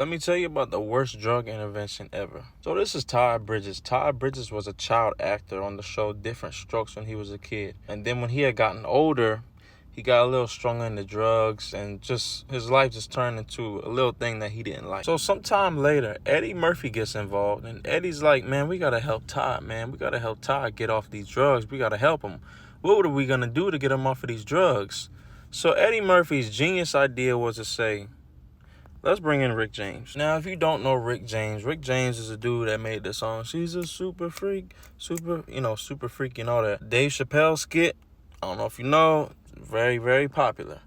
Let me tell you about the worst drug intervention ever. So this is Todd Bridges. Todd Bridges was a child actor on the show Different Strokes when he was a kid. And then when he had gotten older, he got a little stronger into drugs and just his life just turned into a little thing that he didn't like. So sometime later, Eddie Murphy gets involved and Eddie's like, man, we got to help Todd, man. We got to help Todd get off these drugs. We got to help him. What are we going to do to get him off of these drugs? So Eddie Murphy's genius idea was to say, let's bring in Rick James. Now, if you don't know Rick James is a dude that made the song, she's a super freak, super freak and all that. Dave Chappelle skit, I don't know if you know, very, very popular.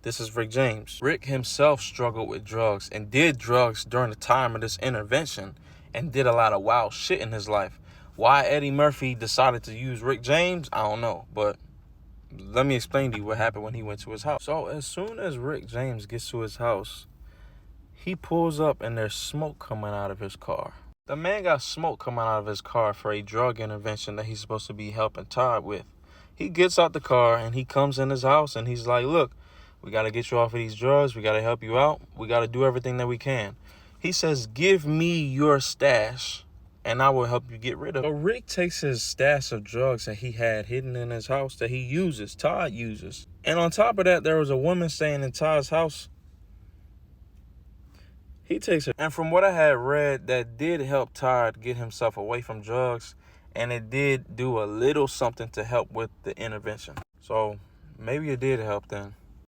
This is Rick James. Rick himself struggled with drugs and did drugs during the time of this intervention and did a lot of wild shit in his life. Why Eddie Murphy decided to use Rick James, I don't know, but let me explain to you what happened when he went to his house. So as soon as Rick James gets to his house, he pulls up and there's smoke coming out of his car. The man got smoke coming out of his car for a drug intervention that he's supposed to be helping Todd with. He gets out the car and he comes in his house and he's like, look, we got to get you off of these drugs. We got to help you out. We got to do everything that we can. He says, give me your stash and I will help you get rid of it. So Rick takes his stash of drugs that he had hidden in his house that he uses, Todd uses. And on top of that, there was a woman staying in Todd's house. He takes it. And from what I had read, that did help Todd get himself away from drugs. And it did do a little something to help with the intervention. So maybe it did help then.